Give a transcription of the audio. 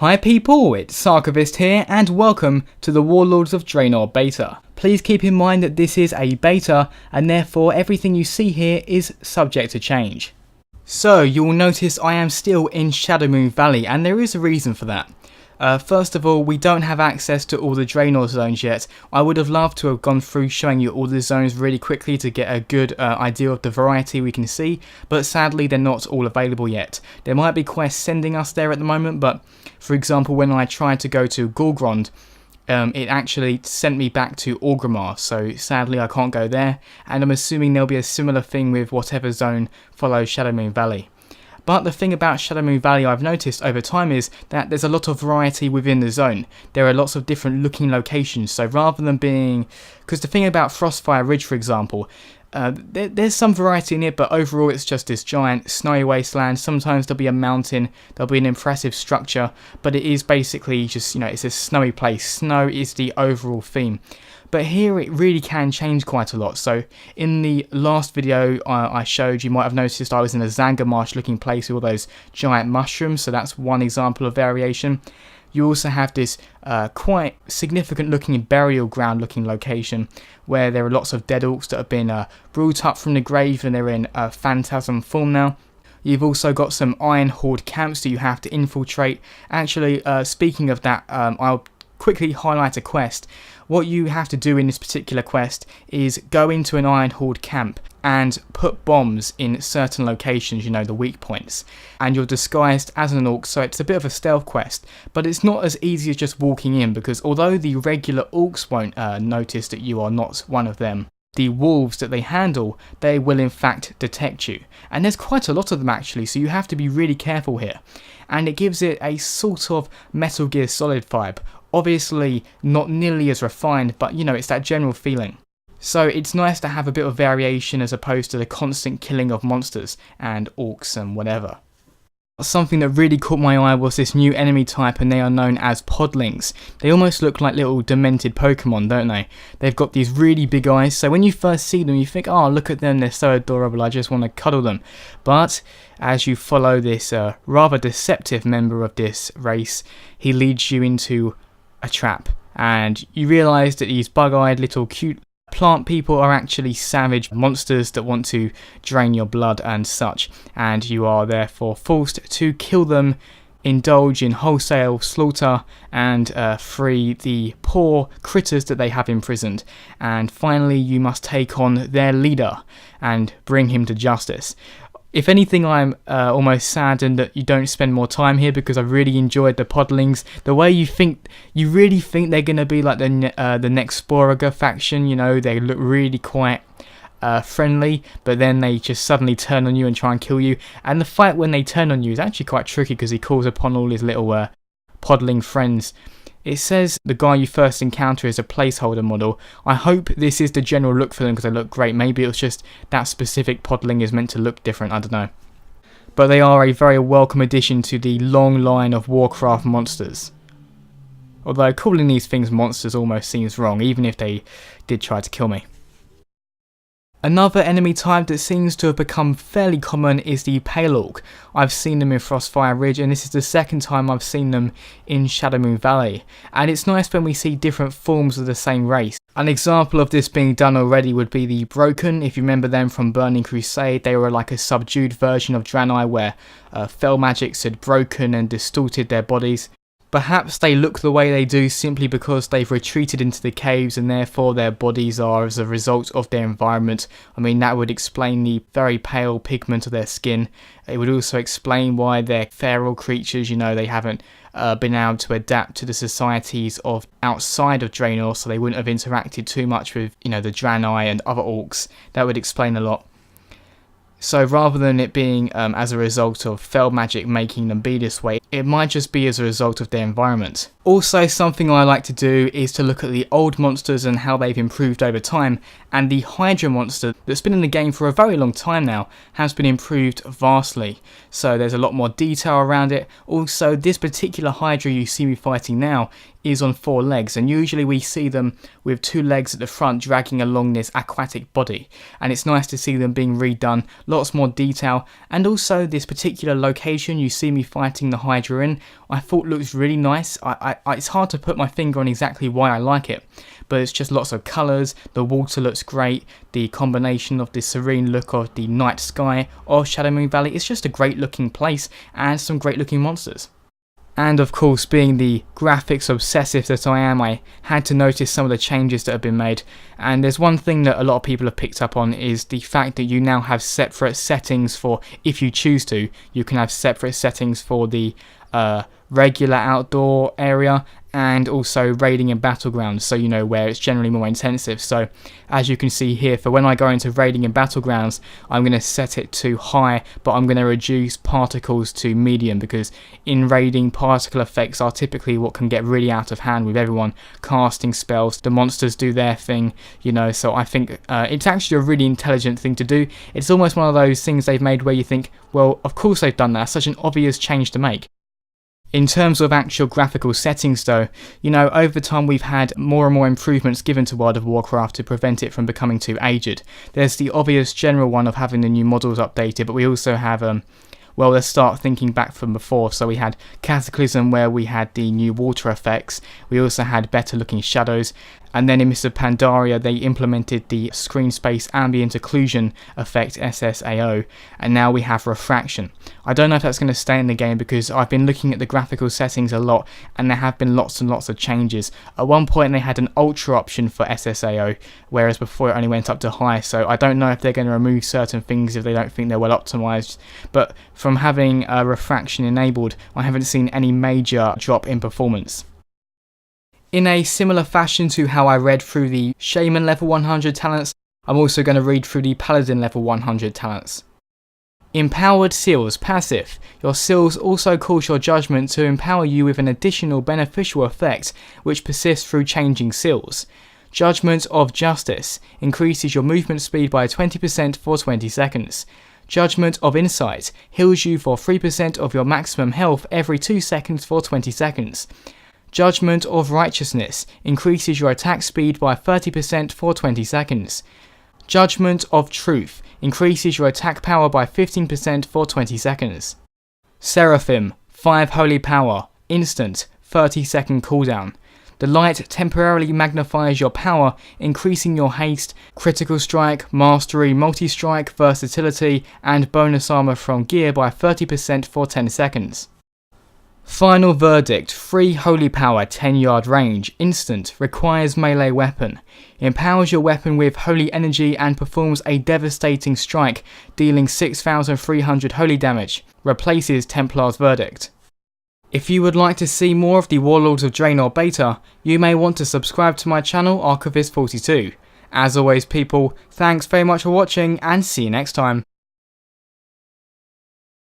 Hi people, it's Cometh here and welcome to the Warlords of Draenor beta. Please keep in mind that this is a beta and therefore everything you see here is subject to change. So you will notice I am still in Shadowmoon Valley and there is a reason for that. First of all, we don't have access to all the Draenor zones yet. I would have loved to have gone through showing you all the zones really quickly to get a good idea of the variety we can see, but sadly they're not all available yet. There might be quests sending us there at the moment, but for example when I tried to go to Gorgrond, it actually sent me back to Orgrimmar, so sadly I can't go there, and I'm assuming there'll be a similar thing with whatever zone follows Shadowmoon Valley. But the thing about Shadowmoon Valley I've noticed over time is that there's a lot of variety within the zone. There are lots of different looking locations, so rather than being... Because the thing about Frostfire Ridge, for example, there's some variety in it, but overall it's just this giant snowy wasteland. Sometimes there'll be a mountain, there'll be an impressive structure, but it is basically just, it's a snowy place. Snow is the overall theme. But here it really can change quite a lot. So in the last video I showed, you might have noticed I was in a Zangarmarsh looking place with all those giant mushrooms, so that's one example of variation. You also have this quite significant looking burial ground looking location where there are lots of dead orcs that have been brought up from the grave and they're in phantasm form now. You've also got some Iron Horde camps that you have to infiltrate. Actually, speaking of that, I'll quickly highlight a quest. What you have to do in this particular quest is go into an Iron Horde camp and put bombs in certain locations, the weak points. And you're disguised as an orc, so it's a bit of a stealth quest. But it's not as easy as just walking in, because although the regular orcs won't notice that you are not one of them, the wolves that they handle, they will in fact detect you. And there's quite a lot of them actually, so you have to be really careful here. And it gives it a sort of Metal Gear Solid vibe. Obviously not nearly as refined, but it's that general feeling. So it's nice to have a bit of variation as opposed to the constant killing of monsters and orcs and whatever. Something that really caught my eye was this new enemy type, and they are known as Podlings. They almost look like little demented Pokemon, don't they? They've got these really big eyes, so when you first see them you think, oh look at them, they're so adorable, I just want to cuddle them. But as you follow this rather deceptive member of this race, he leads you into a trap, and you realise that these bug-eyed little cute plant people are actually savage monsters that want to drain your blood and such, and you are therefore forced to kill them, indulge in wholesale slaughter, and free the poor critters that they have imprisoned. And finally you must take on their leader and bring him to justice. If anything, I'm almost saddened that you don't spend more time here, because I really enjoyed the Podlings. The way you really think they're going to be like the next Sporaga faction, they look really quite friendly, but then they just suddenly turn on you and try and kill you. And the fight when they turn on you is actually quite tricky, because he calls upon all his little Podling friends. It says the guy you first encounter is a placeholder model. I hope this is the general look for them because they look great. Maybe it was just that specific Podling is meant to look different, I don't know. But they are a very welcome addition to the long line of Warcraft monsters. Although calling these things monsters almost seems wrong, even if they did try to kill me. Another enemy type that seems to have become fairly common is the Pale Orc. I've seen them in Frostfire Ridge, and this is the second time I've seen them in Shadowmoon Valley. And it's nice when we see different forms of the same race. An example of this being done already would be the Broken. If you remember them from Burning Crusade, they were like a subdued version of Draenor where fell magics had broken and distorted their bodies. Perhaps they look the way they do simply because they've retreated into the caves and therefore their bodies are as a result of their environment. I mean, that would explain the very pale pigment of their skin. It would also explain why they're feral creatures, they haven't been able to adapt to the societies of outside of Draenor, so they wouldn't have interacted too much with, the Draenei and other orcs. That would explain a lot. So rather than it being as a result of fell magic making them be this way, it might just be as a result of their environment. Also, something I like to do is to look at the old monsters and how they've improved over time, and the Hydra monster that's been in the game for a very long time now has been improved vastly. So there's a lot more detail around it. Also, this particular Hydra you see me fighting now is on 4 legs, and usually we see them with 2 legs at the front dragging along this aquatic body, and it's nice to see them being redone, lots more detail. And also this particular location you see me fighting the Hydra in, I thought looks really nice. It's hard to put my finger on exactly why I like it, but it's just lots of colours, the water looks great, the combination of the serene look of the night sky of Shadowmoon Valley, it's just a great looking place and some great looking monsters. And of course, being the graphics obsessive that I am, I had to notice some of the changes that have been made. And there's one thing that a lot of people have picked up on, is the fact that you now have separate settings for, if you choose to, you can have separate settings for the regular outdoor area and also raiding and battlegrounds, so you know where it's generally more intensive. So as you can see here, for when I go into raiding and battlegrounds, I'm going to set it to high, but I'm going to reduce particles to medium, because in raiding, particle effects are typically what can get really out of hand with everyone casting spells. The monsters do their thing, you know, so I think it's actually a really intelligent thing to do. It's almost one of those things they've made where you think, well, of course they've done that, such an obvious change to make. In terms of actual graphical settings though, you know, over time we've had more and more improvements given to World of Warcraft to prevent it from becoming too aged. There's the obvious general one of having the new models updated, but we also have, well, let's start thinking back from before. So we had Cataclysm, where we had the new water effects, we also had better looking shadows, and then in Mists of Pandaria they implemented the screen space ambient occlusion effect, SSAO, and now we have refraction. I don't know if that's going to stay in the game, because I've been looking at the graphical settings a lot and there have been lots and lots of changes. At one point they had an ultra option for SSAO, whereas before it only went up to high, so I don't know if they're going to remove certain things if they don't think they're well optimized. But from having refraction enabled, I haven't seen any major drop in performance. In a similar fashion to how I read through the Shaman level 100 talents, I'm also going to read through the Paladin level 100 talents. Empowered Seals passive. Your seals also cause your judgment to empower you with an additional beneficial effect which persists through changing seals. Judgment of Justice increases your movement speed by 20% for 20 seconds. Judgment of Insight heals you for 3% of your maximum health every 2 seconds for 20 seconds. Judgment of Righteousness increases your attack speed by 30% for 20 seconds. Judgment of Truth increases your attack power by 15% for 20 seconds. Seraphim, 5 Holy Power, instant, 30-second cooldown. The light temporarily magnifies your power, increasing your haste, critical strike, mastery, multi-strike, versatility, and bonus armor from gear by 30% for 10 seconds. Final Verdict, 3 Holy Power, 10-yard range, instant, requires melee weapon. Empowers your weapon with holy energy and performs a devastating strike, dealing 6,300 holy damage. Replaces Templar's Verdict. If you would like to see more of the Warlords of Draenor beta, you may want to subscribe to my channel Archivist42. As always people, thanks very much for watching and see you next time.